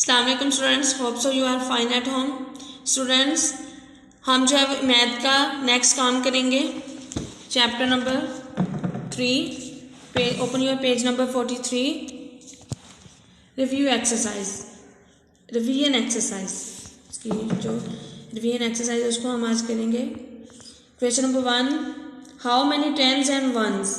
अस्सलाम वालेकुम students, hope so you are fine at home. Students, हम जो है मैथ का नेक्स्ट काम करेंगे। Chapter number 3, open your page number 43। Review exercise, revision exercise, इसकी जो रिवीजन एक्सरसाइज है उसको हम आज करेंगे। Question number 1, how many tens and ones,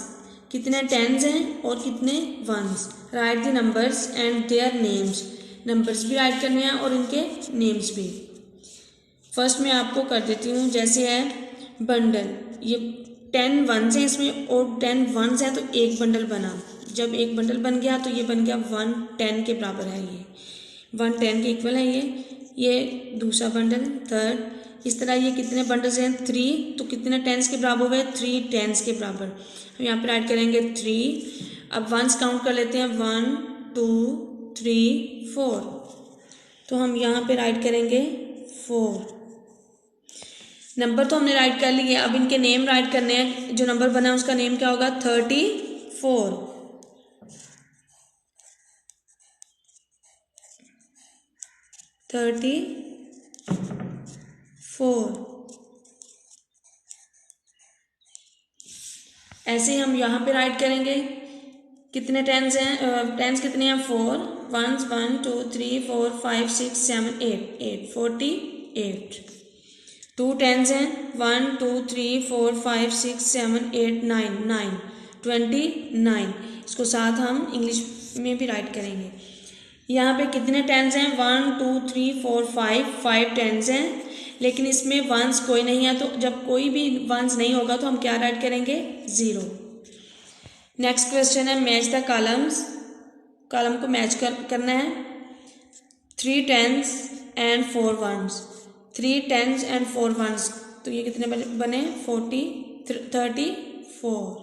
कितने टेंस हैं और कितने ones. Write the numbers and their names, numbers भी राइट करने हैं और इनके नेम्स भी। फर्स्ट मैं आपको कर देती हूँ, जैसे है बंडल, ये 10 वंस हैं इसमें और 10 वंस हैं, तो एक बंडल बना। जब एक बंडल बन गया तो ये बन गया 110 के बराबर है, ये 110 के इक्वल है ये दूसरा बंडल, थर्ड। इस तरह ये कितने बंडल्स हैं, 3, तो कितने टेंस के बराबर हुए, 3 टेंस के बराबर। हम यहाँ पे राइट करेंगे 3। अब वंस काउंट कर लेते हैं, 1 2 3 4, तो हम यहाँ पे राइट करेंगे 4। नंबर तो हमने राइट कर लिए, अब इनके नेम राइट करने हैं। जो नंबर बना है उसका नेम क्या होगा, 34। ऐसे हम यहाँ पे राइट करेंगे। कितने टेंस हैं, टेंस कितने हैं, 4 वंस, 1 2 3 4 5 6 7 8 48। 2 टेंस हैं, 1 2 3 4 5 6 7 8 9 29। इसको साथ हम इंग्लिश में भी राइट करेंगे। यहाँ पे कितने टेंस हैं, 1 2 3 4 5 टेंस हैं, लेकिन इसमें वंस कोई नहीं है, तो जब कोई भी वंस नहीं होगा तो हम क्या राइट करेंगे, 0। नेक्स्ट क्वेश्चन है, मैच द कॉलम्स, कॉलम को मैच करना है। 3 tens and 4 ones, 3 tens and 4 ones, तो ये कितने बने, 34।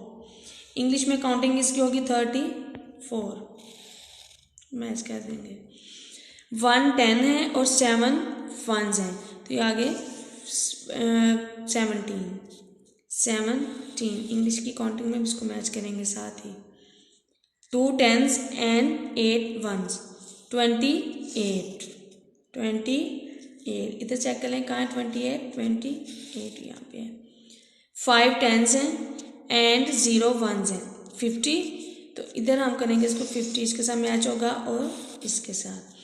इंग्लिश में काउंटिंग इसकी होगी 34, मैच कर देंगे। 1 10 है और 7 वंस हैं, तो ये आगे 17। इंग्लिश की काउंटिंग में भी इसको मैच करेंगे साथ ही। 2 टेंस एंड 8 वंस, 28। इधर चेक कर लें कहाँ है, 28 यहाँ पे है। 5 टेंस हैं एंड 0 वंस हैं, 50, तो इधर हम करेंगे इसको 50, इसके साथ मैच होगा और इसके साथ।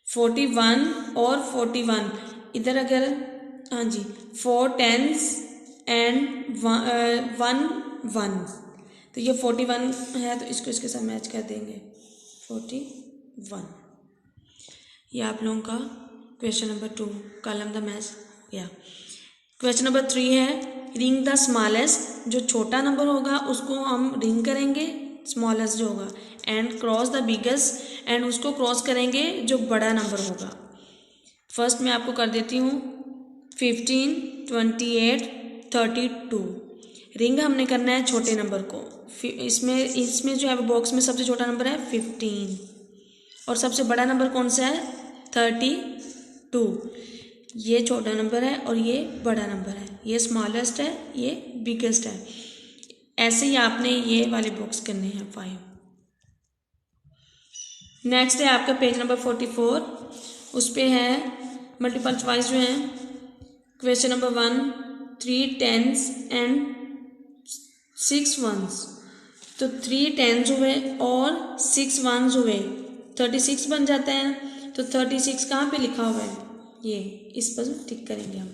41 और 41, इधर अगर, हाँ जी, 4 टेंस एंड 1 वंस, तो ये 41 है, तो इसको इसके साथ मैच कर देंगे, 41। ये आप लोगों का question number 2, column the match या। क्वेश्चन नंबर 3 है, रिंग द स्मॉलेस्ट, जो छोटा नंबर होगा उसको हम रिंग करेंगे, स्मॉलेस्ट जो होगा, and cross the biggest, and उसको क्रॉस करेंगे जो बड़ा नंबर होगा। फर्स्ट मैं आपको कर देती हूँ, 15 28 32। रिंग हमने करना है छोटे नंबर को, इसमें जो है बॉक्स में सबसे छोटा नंबर है 15 और सबसे बड़ा नंबर कौन सा है, 32। ये छोटा नंबर है और ये बड़ा नंबर है, ये स्मॉलेस्ट है, ये बिगेस्ट है। ऐसे ही आपने ये वाले बॉक्स करने हैं 5। नेक्स्ट है आपका पेज नंबर 44, उस पे है मल्टीपल चॉइस जो है। Question number 1, 3 tens and 6 ones, तो 3 टेंस हुए और 6 वंस हुए, 36 बन जाता है। तो 36 कहाँ पे लिखा हुआ है, ये इस पर टिक करेंगे हम।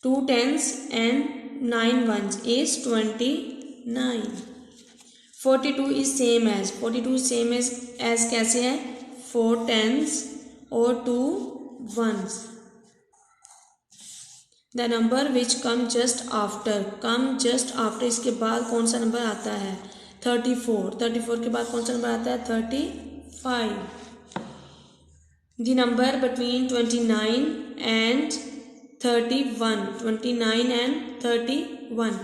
2 tens and 9 ones is 29। 42 is same as, 42 same as कैसे है, 4 टेंस और 2 वंस। The number which come just after, इसके बाद कौन सा नंबर आता है, 34 के बाद कौन सा नंबर आता है, 35। The number between 29 and 31, 29 and 31,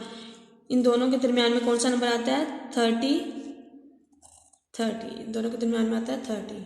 इन दोनों के दरमियान में कौन सा नंबर आता है, 30, दोनों के दरमियान में आता है 30।